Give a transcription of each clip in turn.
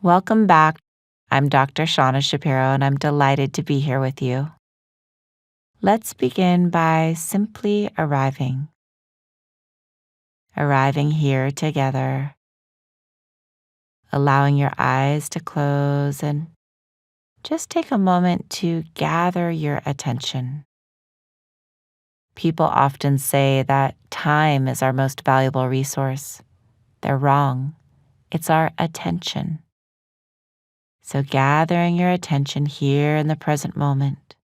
Welcome back. I'm Dr. Shauna Shapiro, and I'm delighted to be here with you. Let's begin by simply arriving. Arriving here together, allowing your eyes to close, and just take a moment to gather your attention. People often say that time is our most valuable resource. They're wrong. It's our attention. So gathering your attention here in the present moment.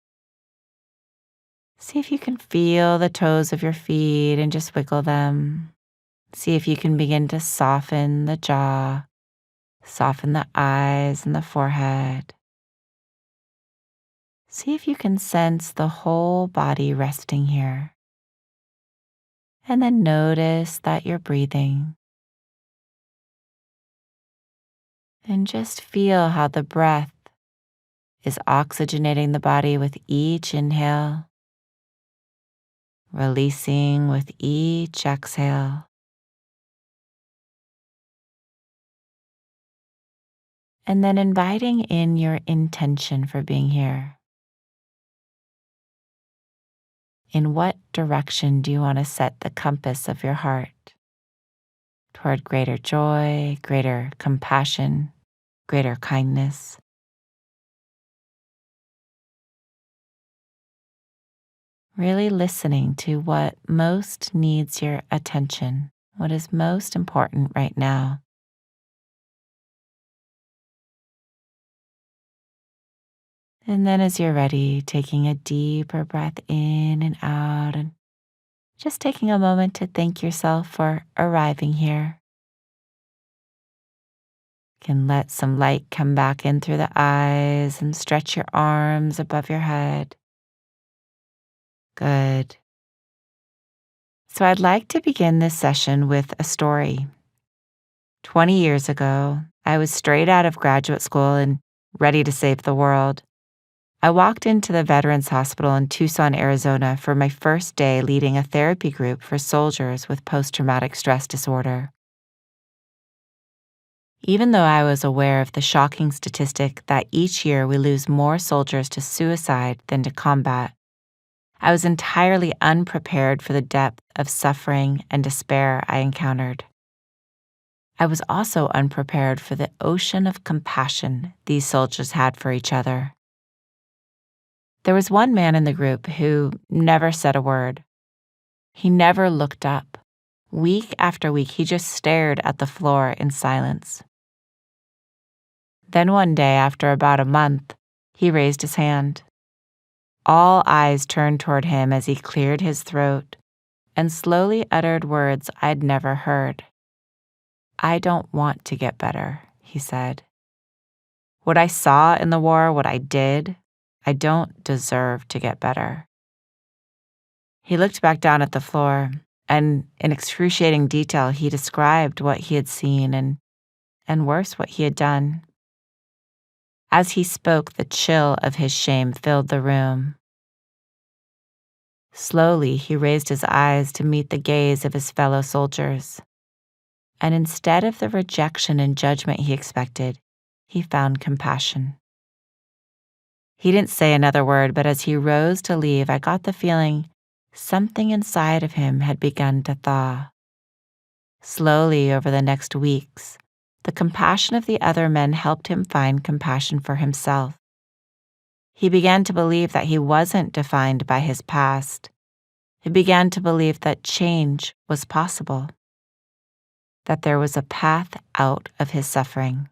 See if you can feel the toes of your feet and just wiggle them. See if you can begin to soften the jaw, soften the eyes and the forehead. See if you can sense the whole body resting here. And then notice that you're breathing. And just feel how the breath is oxygenating the body with each inhale, releasing with each exhale. And then inviting in your intention for being here. In what direction do you want to set the compass of your heart? Toward greater joy, greater compassion, greater kindness. Really listening to what most needs your attention, what is most important right now. And then as you're ready, taking a deeper breath in and out, and just taking a moment to thank yourself for arriving here. You can let some light come back in through the eyes and stretch your arms above your head. Good. So I'd like to begin this session with a story. 20 years ago, I was straight out of graduate school and ready to save the world. I walked into the Veterans Hospital in Tucson, Arizona for my first day leading a therapy group for soldiers with post-traumatic stress disorder. Even though I was aware of the shocking statistic that each year we lose more soldiers to suicide than to combat, I was entirely unprepared for the depth of suffering and despair I encountered. I was also unprepared for the ocean of compassion these soldiers had for each other. There was one man in the group who never said a word. He never looked up. Week after week, he just stared at the floor in silence. Then one day, after about a month, he raised his hand. All eyes turned toward him as he cleared his throat and slowly uttered words I'd never heard. "I don't want to get better," he said. "What I saw in the war, what I did, I don't deserve to get better." He looked back down at the floor, and in excruciating detail, he described what he had seen and worse, what he had done. As he spoke, the chill of his shame filled the room. Slowly, he raised his eyes to meet the gaze of his fellow soldiers. And instead of the rejection and judgment he expected, he found compassion. He didn't say another word, but as he rose to leave, I got the feeling something inside of him had begun to thaw. Slowly, over the next weeks, the compassion of the other men helped him find compassion for himself. He began to believe that he wasn't defined by his past. He began to believe that change was possible, that there was a path out of his suffering.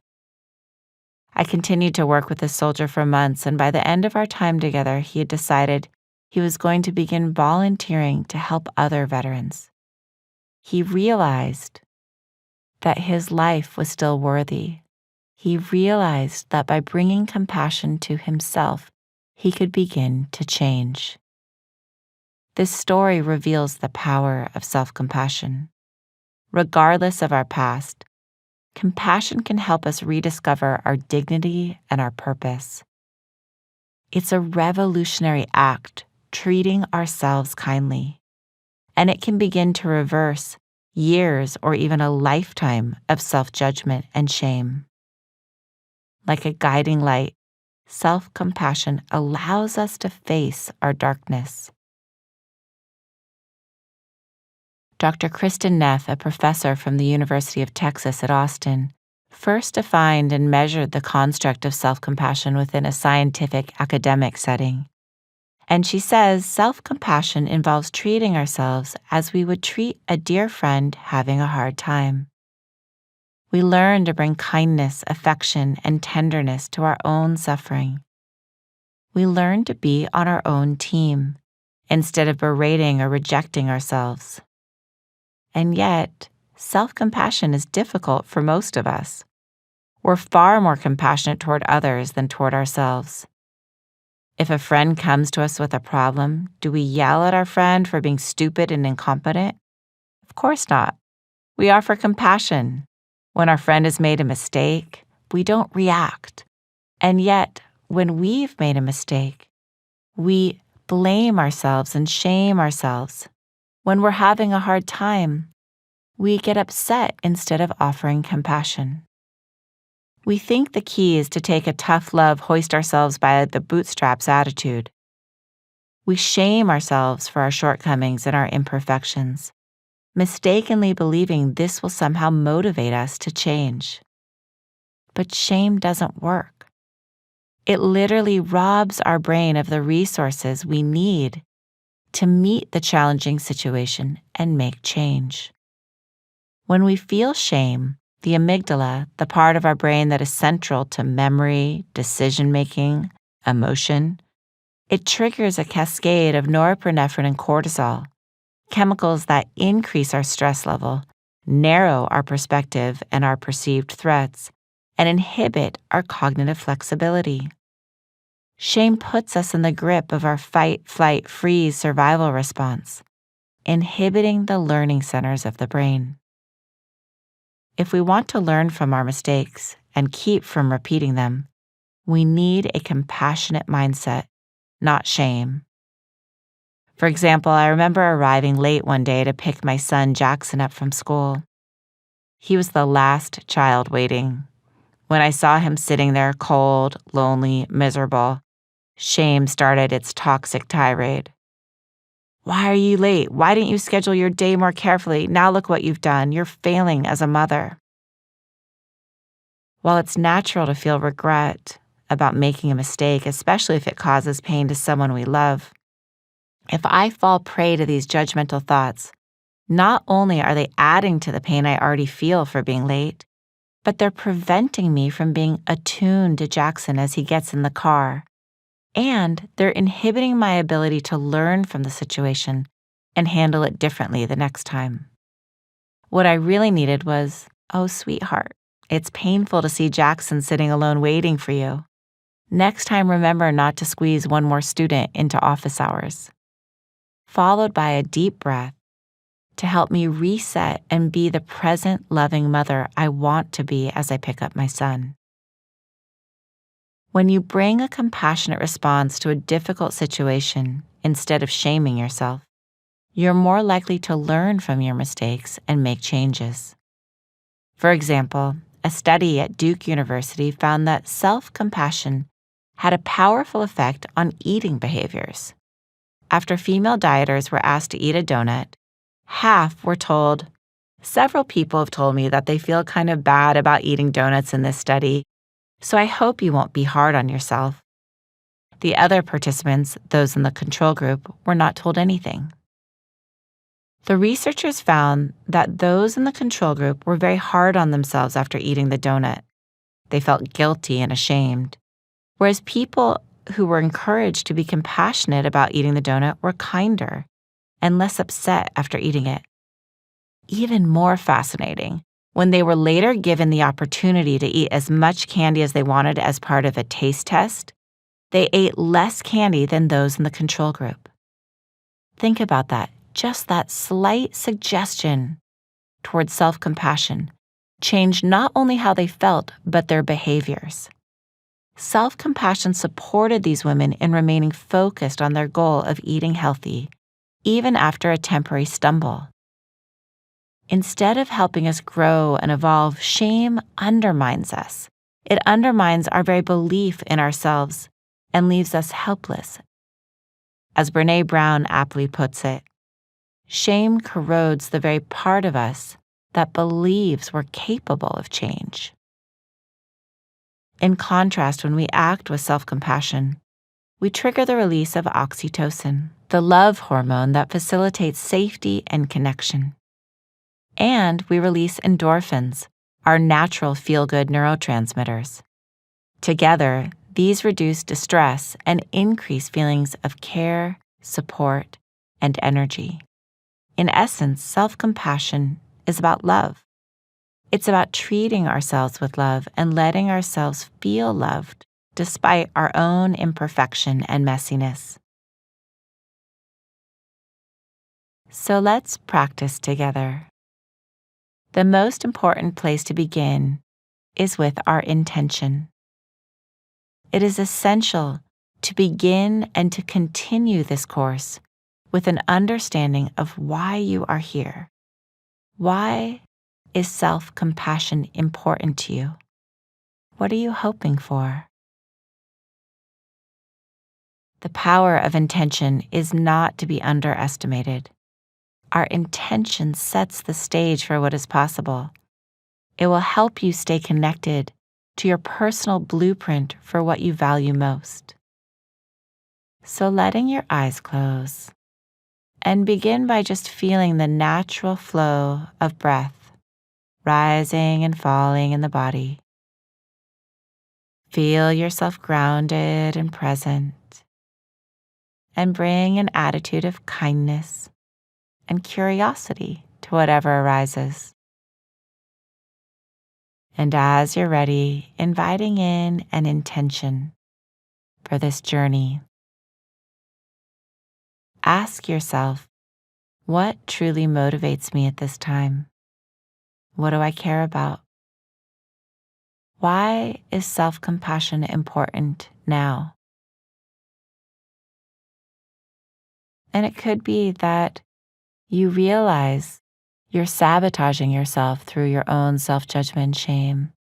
I continued to work with this soldier for months, and by the end of our time together, he had decided he was going to begin volunteering to help other veterans. He realized that his life was still worthy. He realized that by bringing compassion to himself, he could begin to change. This story reveals the power of self-compassion. Regardless of our past, compassion can help us rediscover our dignity and our purpose. It's a revolutionary act, treating ourselves kindly, and it can begin to reverse years or even a lifetime of self-judgment and shame. Like a guiding light, self-compassion allows us to face our darkness. Dr. Kristen Neff, a professor from the University of Texas at Austin, first defined and measured the construct of self-compassion within a scientific academic setting. And she says self-compassion involves treating ourselves as we would treat a dear friend having a hard time. We learn to bring kindness, affection, and tenderness to our own suffering. We learn to be on our own team instead of berating or rejecting ourselves. And yet, self-compassion is difficult for most of us. We're far more compassionate toward others than toward ourselves. If a friend comes to us with a problem, do we yell at our friend for being stupid and incompetent? Of course not. We offer compassion. When our friend has made a mistake, we don't react. And yet, when we've made a mistake, we blame ourselves and shame ourselves. When we're having a hard time, we get upset instead of offering compassion. We think the key is to take a tough love, hoist ourselves by the bootstraps attitude. We shame ourselves for our shortcomings and our imperfections, mistakenly believing this will somehow motivate us to change. But shame doesn't work. It literally robs our brain of the resources we need to meet the challenging situation and make change. When we feel shame, the amygdala, the part of our brain that is central to memory, decision-making, emotion, it triggers a cascade of norepinephrine and cortisol, chemicals that increase our stress level, narrow our perspective and our perceived threats, and inhibit our cognitive flexibility. Shame puts us in the grip of our fight, flight, freeze survival response, inhibiting the learning centers of the brain. If we want to learn from our mistakes and keep from repeating them, we need a compassionate mindset, not shame. For example, I remember arriving late one day to pick my son Jackson up from school. He was the last child waiting. When I saw him sitting there cold, lonely, miserable, shame started its toxic tirade. Why are you late? Why didn't you schedule your day more carefully? Now look what you've done. You're failing as a mother. While it's natural to feel regret about making a mistake, especially if it causes pain to someone we love, if I fall prey to these judgmental thoughts, not only are they adding to the pain I already feel for being late, but they're preventing me from being attuned to Jackson as he gets in the car. And they're inhibiting my ability to learn from the situation and handle it differently the next time. What I really needed was, oh, sweetheart, it's painful to see Jackson sitting alone waiting for you. Next time, remember not to squeeze one more student into office hours. Followed by a deep breath to help me reset and be the present, loving mother I want to be as I pick up my son. When you bring a compassionate response to a difficult situation instead of shaming yourself, you're more likely to learn from your mistakes and make changes. For example, a study at Duke University found that self-compassion had a powerful effect on eating behaviors. After female dieters were asked to eat a donut, half were told, "Several people have told me that they feel kind of bad about eating donuts in this study, so I hope you won't be hard on yourself." The other participants, those in the control group, were not told anything. The researchers found that those in the control group were very hard on themselves after eating the donut. They felt guilty and ashamed, whereas people who were encouraged to be compassionate about eating the donut were kinder and less upset after eating it. Even more fascinating, when they were later given the opportunity to eat as much candy as they wanted as part of a taste test, they ate less candy than those in the control group. Think about that. Just that slight suggestion towards self-compassion changed not only how they felt, but their behaviors. Self-compassion supported these women in remaining focused on their goal of eating healthy, even after a temporary stumble. Instead of helping us grow and evolve, shame undermines us It undermines our very belief in ourselves and leaves us helpless. As Brené Brown aptly puts it, shame corrodes the very part of us that believes we're capable of change. In contrast, when we act with self-compassion, we trigger the release of oxytocin, the love hormone that facilitates safety and connection. And we release endorphins, our natural feel-good neurotransmitters. Together, these reduce distress and increase feelings of care, support, and energy. In essence, self-compassion is about love. It's about treating ourselves with love and letting ourselves feel loved despite our own imperfection and messiness. So let's practice together. The most important place to begin is with our intention. It is essential to begin and to continue this course with an understanding of why you are here. Why is self-compassion important to you? What are you hoping for? The power of intention is not to be underestimated. Our intention sets the stage for what is possible. It will help you stay connected to your personal blueprint for what you value most. So letting your eyes close and begin by just feeling the natural flow of breath rising and falling in the body. Feel yourself grounded and present, and bring an attitude of kindness and curiosity to whatever arises. And as you're ready, inviting in an intention for this journey. Ask yourself, what truly motivates me at this time? What do I care about? Why is self-compassion important now? And it could be that you realize you're sabotaging yourself through your own self-judgment and shame.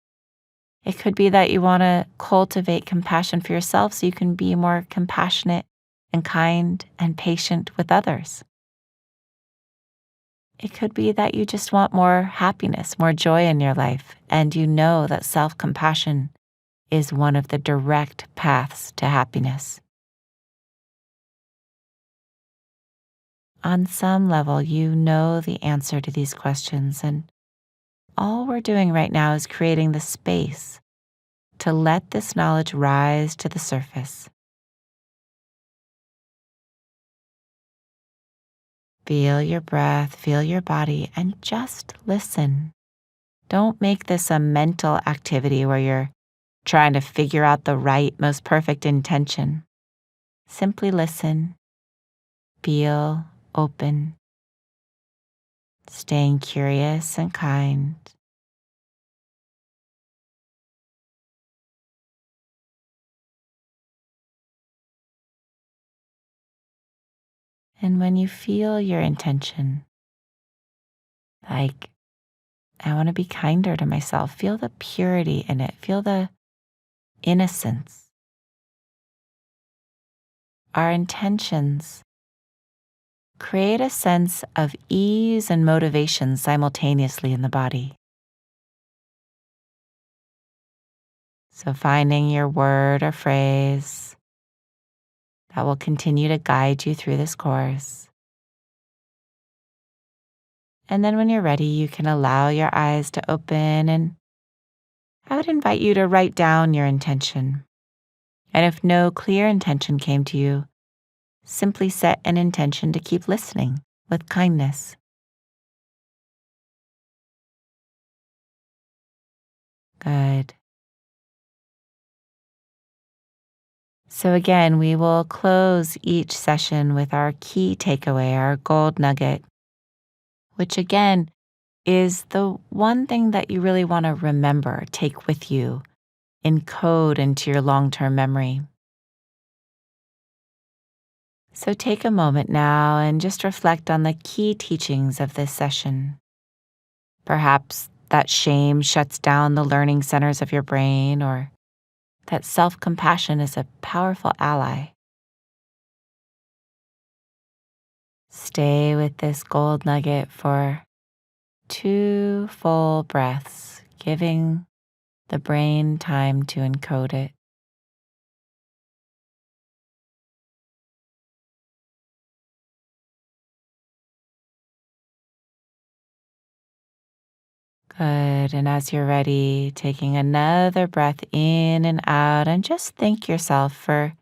It could be that you want to cultivate compassion for yourself so you can be more compassionate and kind and patient with others. It could be that you just want more happiness, more joy in your life, and you know that self-compassion is one of the direct paths to happiness. On some level, you know the answer to these questions, and all we're doing right now is creating the space to let this knowledge rise to the surface. Feel your breath, feel your body, and just listen. Don't make this a mental activity where you're trying to figure out the right, most perfect intention. Simply listen, feel open, staying curious and kind. And when you feel your intention, like, I want to be kinder to myself, feel the purity in it, feel the innocence. Our intentions create a sense of ease and motivation simultaneously in the body. So finding your word or phrase that will continue to guide you through this course. And then when you're ready, you can allow your eyes to open, and I would invite you to write down your intention. And if no clear intention came to you, simply set an intention to keep listening with kindness. Good. So again, we will close each session with our key takeaway, our gold nugget, which again is the one thing that you really want to remember, take with you, encode into your long-term memory. So take a moment now and just reflect on the key teachings of this session. Perhaps that shame shuts down the learning centers of your brain, or that self-compassion is a powerful ally. Stay with this gold nugget for 2 full breaths, giving the brain time to encode it. Good. And as you're ready, taking another breath in and out, and just thank yourself for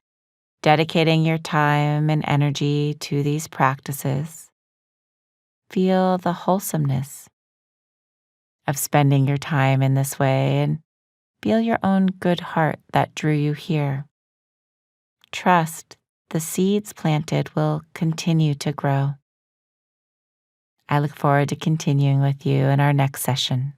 dedicating your time and energy to these practices. Feel the wholesomeness of spending your time in this way, and feel your own good heart that drew you here. Trust the seeds planted will continue to grow. I look forward to continuing with you in our next session.